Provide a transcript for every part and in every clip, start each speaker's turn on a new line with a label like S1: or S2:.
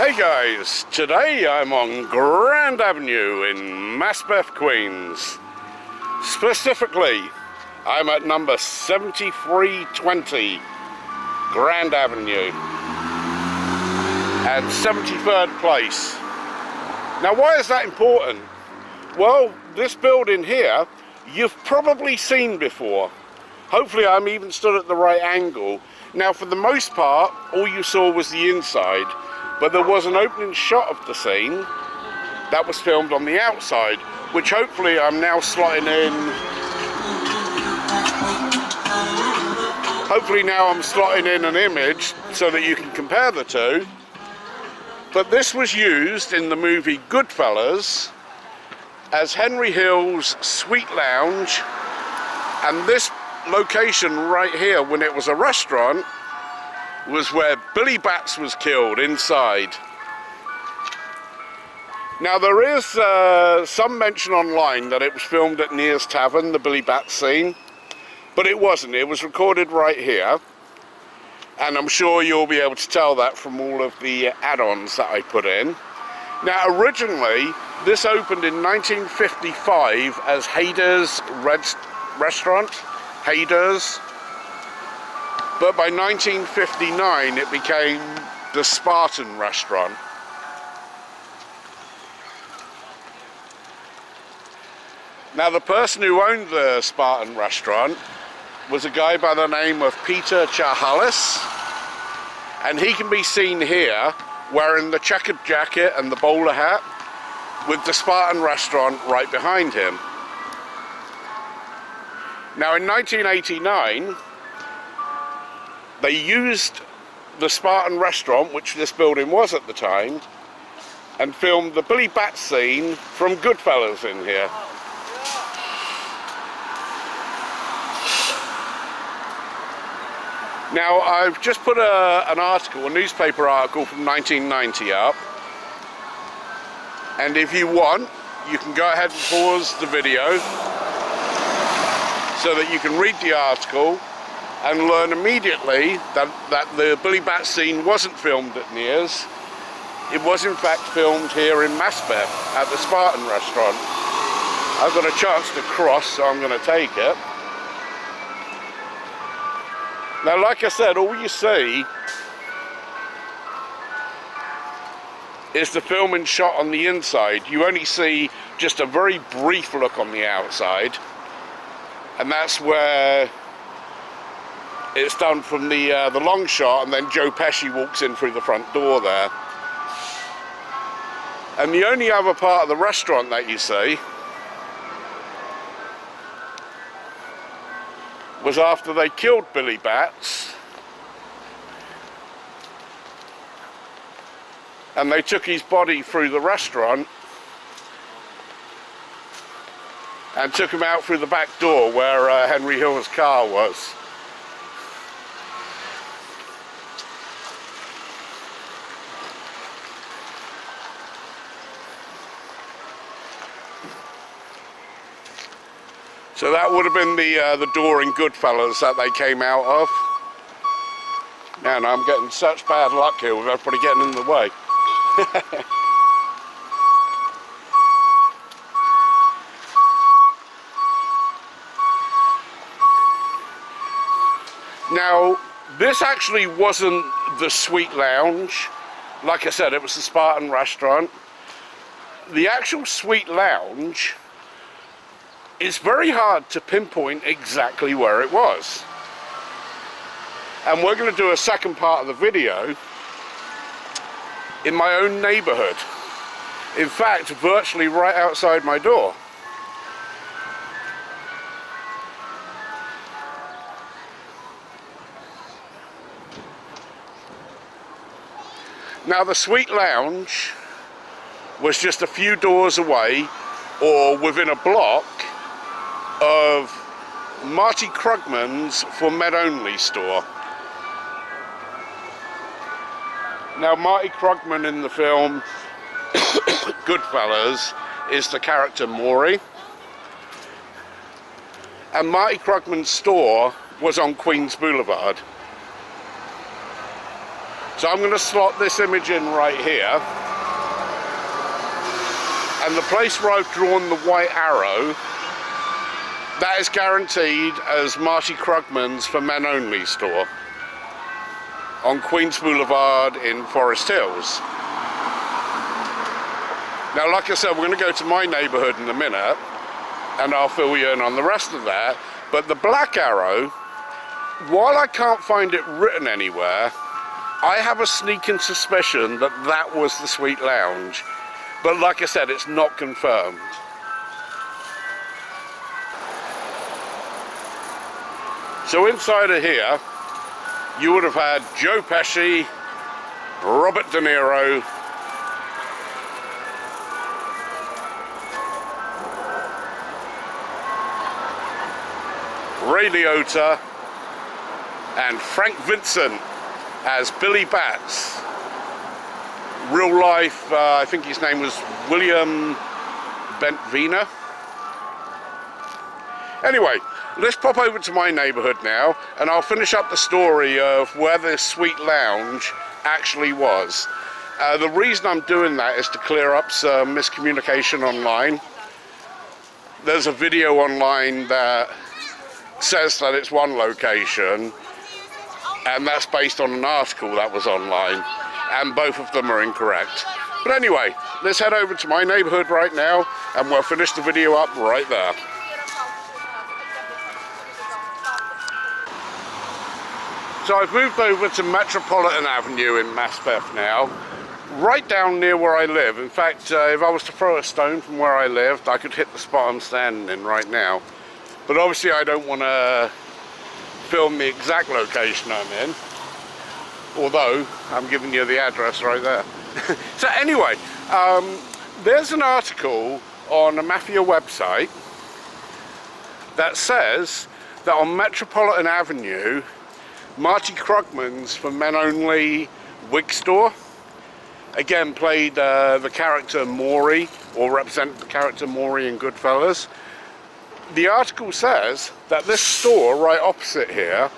S1: Hey guys, today I'm on Grand Avenue in Maspeth Queens. Specifically, I'm at number 7320 Grand Avenue and 73rd place. Now why is that important? Well, this building here you've probably seen before. Hopefully I'm even stood at the right angle. Now for the most part all you saw was the inside, but there was an opening shot of the scene that was filmed on the outside, which hopefully I'm now slotting in. Hopefully now I'm slotting in an image so that you can compare the two. But this was used in the movie Goodfellas as Henry Hill's Sweet Lounge, and this location right here, when it was a restaurant, was where Billy Batts was killed inside. Now there is some mention online that it was filmed at Near's Tavern, the Billy Batts scene, but it wasn't. It was recorded right here, and I'm sure you'll be able to tell that from all of the add-ons that I put in. Now originally this opened in 1955 as Hayder's Restaurant, Hayder's. But by 1959 it became the Spartan Restaurant. Now the person who owned the Spartan Restaurant was a guy by the name of Peter Charhalis, and he can be seen here wearing the checkered jacket and the bowler hat with the Spartan Restaurant right behind him. Now in 1989 they used the Spartan Restaurant, which this building was at the time, and filmed the Billy Batts scene from Goodfellas in here. Now I've just put an article, a newspaper article from 1990 up, and if you want, you can go ahead and pause the video so that you can read the article and learn immediately that the Billy Batts scene wasn't filmed at Near's. It was in fact filmed here in Maspeth at the Spartan Restaurant. I've got a chance to cross, so I'm going to take it. Now like I said, all you see is the filming shot on the inside. You only see just a very brief look on the outside, and that's where it's done from the long shot, and then Joe Pesci walks in through the front door there. And the only other part of the restaurant that you see was after they killed Billy Batts, and they took his body through the restaurant and took him out through the back door where Henry Hill's car was. So that would have been the door in Goodfellas that they came out of. Man, I'm getting such bad luck here with everybody getting in the way. Now, this actually wasn't the Sweet Lounge. Like I said, it was the Spartan Restaurant. The actual Sweet Lounge, it's very hard to pinpoint exactly where it was. And we're going to do a second part of the video in my own neighborhood. In fact, virtually right outside my door. Now the Sweet Lounge was just a few doors away, or within a block, of Marty Krugman's For Men Only store. Now Marty Krugman in the film Goodfellas is the character Maury, and Marty Krugman's store was on Queens Boulevard. So I'm going to slot this image in right here. And the place where I've drawn the white arrow, that is guaranteed as Marty Krugman's For Men Only store on Queens Boulevard in Forest Hills. Now, like I said, we're going to go to my neighborhood in a minute, and I'll fill you in on the rest of that. But the black arrow, while I can't find it written anywhere, I have a sneaking suspicion that that was the Sweet Lounge. But like I said, it's not confirmed. So inside of here, you would have had Joe Pesci, Robert De Niro, Ray Liotta, and Frank Vincent as Billy Batts. Real life, I think his name was William Bentvena. Anyway, let's pop over to my neighborhood now, and I'll finish up the story of where this Sweet Lounge actually was. The reason I'm doing that is to clear up some miscommunication online. There's a video online that says that it's one location, and that's based on an article that was online, and both of them are incorrect. But anyway, let's head over to my neighborhood right now, and we'll finish the video up right there. So I've moved over to Metropolitan Avenue in Maspeth now, right down near where I live. In fact, if I was to throw a stone from where I lived, I could hit the spot I'm standing in right now. But obviously I don't want to film the exact location I'm in, although I'm giving you the address right there. So anyway, there's an article on a Mafia website that says that on Metropolitan Avenue, Marty Krugman's For Men Only wig store, again played the character Maury, or represented the character Maury in Goodfellas. The article says that this store right opposite here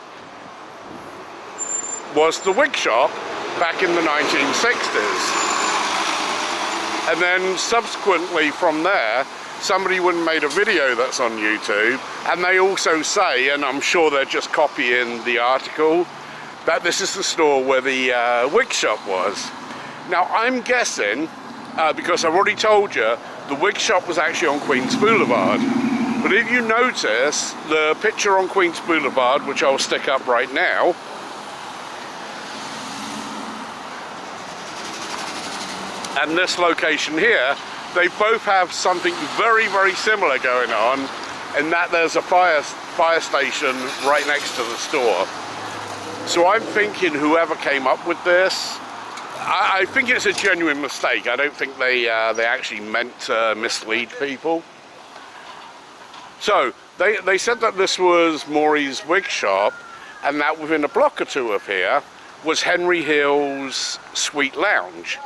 S1: was the wig shop back in the 1960s. And then subsequently from there, somebody went and made a video that's on YouTube, and they also say, and I'm sure they're just copying the article, that this is the store where the wig shop was. Now I'm guessing, because I've already told you, the wig shop was actually on Queens Boulevard. But if you notice, the picture on Queens Boulevard, which I'll stick up right now, and this location here, they both have something very, very similar going on, in that there's a fire station right next to the store. So I'm thinking whoever came up with this, I think it's a genuine mistake. I don't think they actually meant to mislead people. So they said that this was Maury's wig shop, and that within a block or two of here was Henry Hill's Sweet Lounge.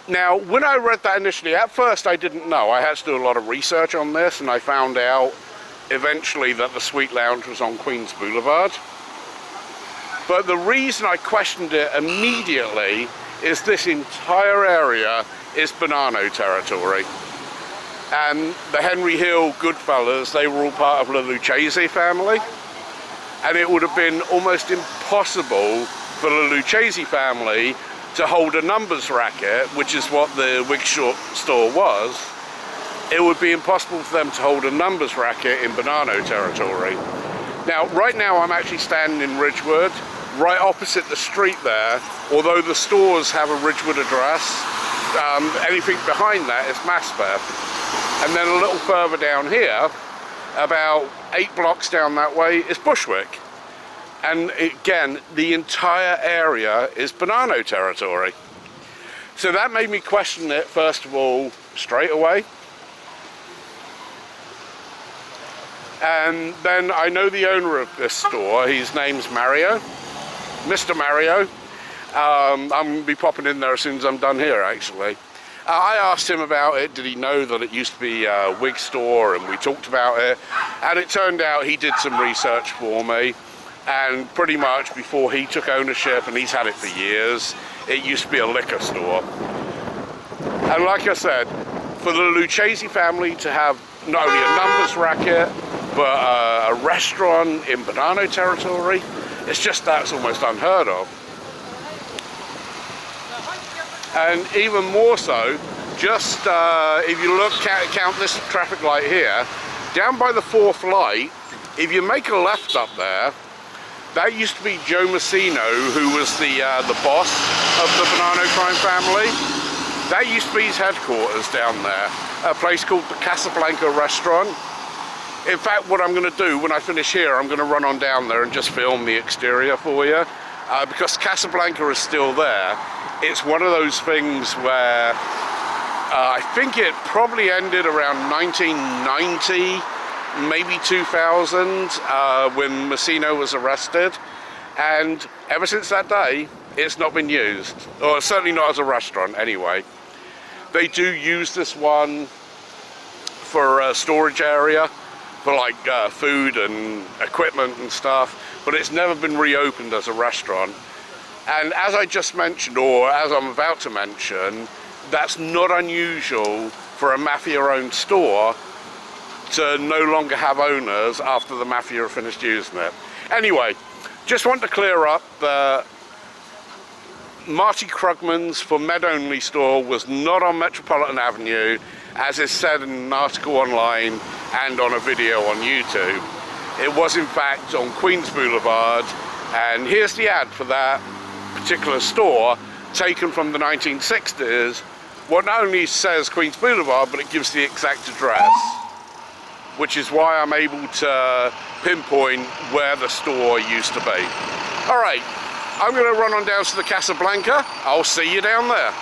S1: Now, when I read that initially, at first I didn't know. I had to do a lot of research on this, and I found out eventually that the Sweet Lounge was on Queens Boulevard. But the reason I questioned it immediately is this entire area is Bonanno territory. And the Henry Hill Goodfellas, they were all part of the Lucchese family. And it would have been almost impossible for the Lucchese family to hold a numbers racket, which is what the wig shop store was. It would be impossible for them to hold a numbers racket in Bonanno territory. Now, right now I'm actually standing in Ridgewood, right opposite the street there. Although the stores have a Ridgewood address, anything behind that is Maspeth. And then a little further down here, about 8 blocks down that way, is Bushwick. And again, the entire area is Bonanno territory. So that made me question it, first of all, straight away. And then I know the owner of this store. His name's Mario, Mr. Mario. I'm going to be popping in there as soon as I'm done here, actually. I asked him about it. Did he know that it used to be a wig store? And we talked about it. And it turned out he did some research for me. And pretty much before he took ownership, and he's had it for years, it used to be a liquor store. And like I said, for the Lucchese family to have not only a numbers racket, but a restaurant in Bonanno territory, that's almost unheard of. And even more so, just if you count this traffic light here, down by the 4th light, if you make a left up there, that used to be Joe Massino, who was the boss of the Bonanno crime family. That used to be his headquarters down there, a place called the Casablanca Restaurant. In fact, what I'm going to do when I finish here, I'm going to run on down there and just film the exterior for you, because Casablanca is still there. It's one of those things where I think it probably ended around 1990. Maybe 2000, when Massino was arrested, and ever since that day it's not been used, or certainly not as a restaurant anyway. They do use this one for a storage area for like food and equipment and stuff, but it's never been reopened as a restaurant. And as I just mentioned, or as I'm about to mention, that's not unusual for a mafia-owned store to no longer have owners after the mafia have finished using it. Anyway, just want to clear up that Marty Krugman's for Med-only store was not on Metropolitan Avenue, as is said in an article online and on a video on YouTube. It was in fact on Queens Boulevard, and here's the ad for that particular store, taken from the 1960s. What not only says Queens Boulevard, but it gives the exact address, which is why I'm able to pinpoint where the store used to be. All right, I'm going to run on down to the Casablanca. I'll see you down there.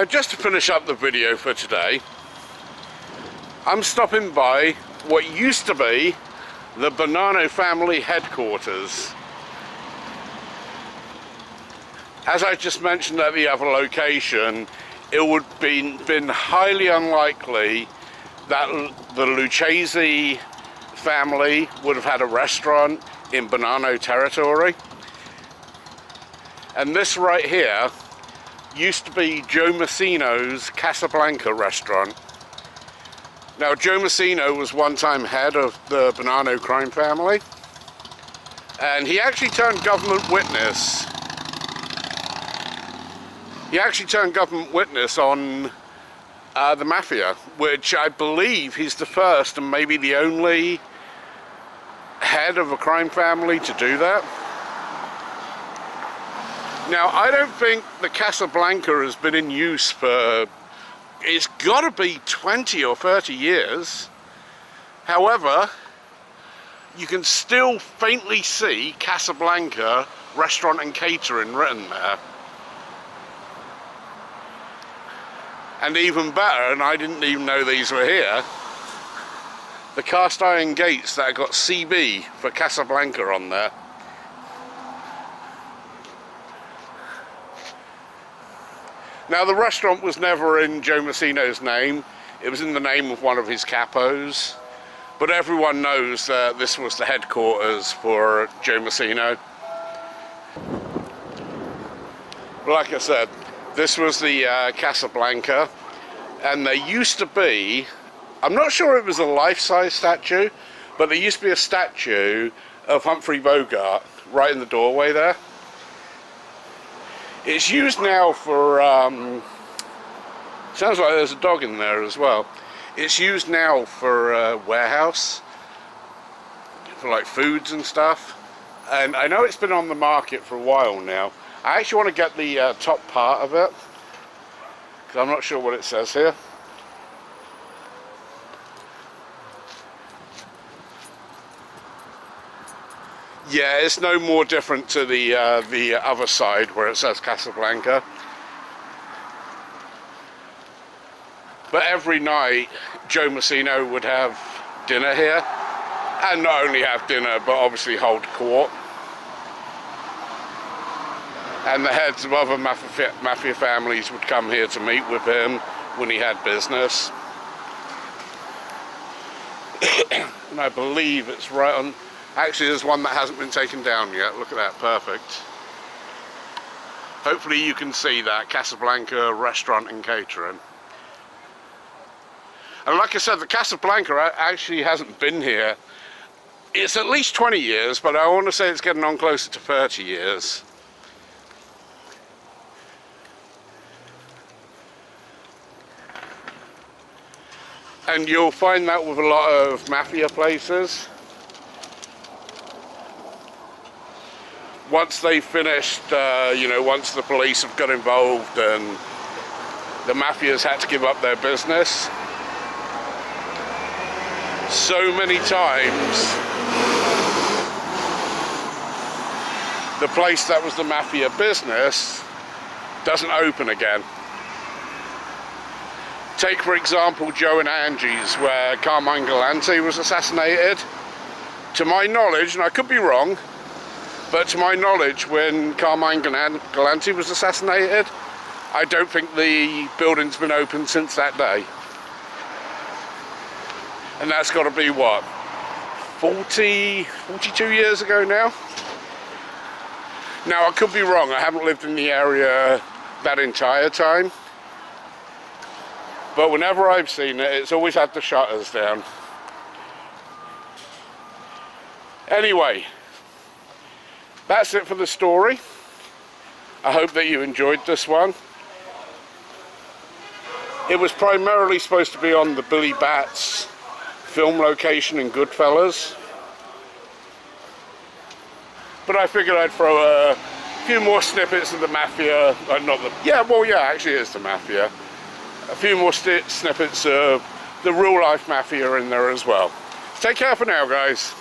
S1: Just to finish up the video for today, I'm stopping by what used to be the Bonanno family headquarters. As I just mentioned at the other location, it would have been highly unlikely that the Lucchese family would have had a restaurant in Bonanno territory. And this right here used to be Joe Massino's Casablanca Restaurant. Now, Joe Massino was one-time head of the Bonanno crime family, and he actually turned government witness. He actually turned government witness on the mafia, which I believe he's the first and maybe the only head of a crime family to do that. Now, I don't think the Casablanca has been in use for, it's got to be 20 or 30 years. However, you can still faintly see Casablanca Restaurant and Catering written there. And even better, and I didn't even know these were here, the cast iron gates that have got CB for Casablanca on there. Now, the restaurant was never in Joe Massino's name. It was in the name of one of his capos. But everyone knows that this was the headquarters for Joe Massino. Like I said, this was the Casablanca, and there used to be, I'm not sure it was a life-size statue, but there used to be a statue of Humphrey Bogart right in the doorway there. It's used now for, sounds like there's a dog in there as well. It's used now for a warehouse, for like foods and stuff. And I know it's been on the market for a while now. I actually want to get the top part of it, because I'm not sure what it says here. Yeah, it's no more different to the other side where it says Casablanca. But every night, Joe Massino would have dinner here, and not only have dinner, but obviously hold court. And the heads of other mafia families would come here to meet with him when he had business. and I believe it's right on. Actually, there's one that hasn't been taken down yet. Look at that, perfect. Hopefully you can see that, Casablanca Restaurant and Catering. And like I said, the Casablanca actually hasn't been here. It's at least 20 years, but I want to say it's getting on closer to 30 years. And you'll find that with a lot of mafia places. Once they've finished, once the police have got involved and the mafias had to give up their business, so many times the place that was the mafia business doesn't open again. Take, for example, Joe and Angie's, where Carmine Galante was assassinated. To my knowledge, and I could be wrong, but to my knowledge, when Carmine Galante was assassinated, I don't think the building's been open since that day. And that's got to be, what, 42 years ago now? Now, I could be wrong. I haven't lived in the area that entire time. But whenever I've seen it, it's always had the shutters down. Anyway, that's it for the story. I hope that you enjoyed this one. It was primarily supposed to be on the Billy Batts film location in Goodfellas. But I figured I'd throw a few more snippets of the mafia. Actually it's the mafia. A few more snippets of the real life mafia in there as well. Take care for now, guys.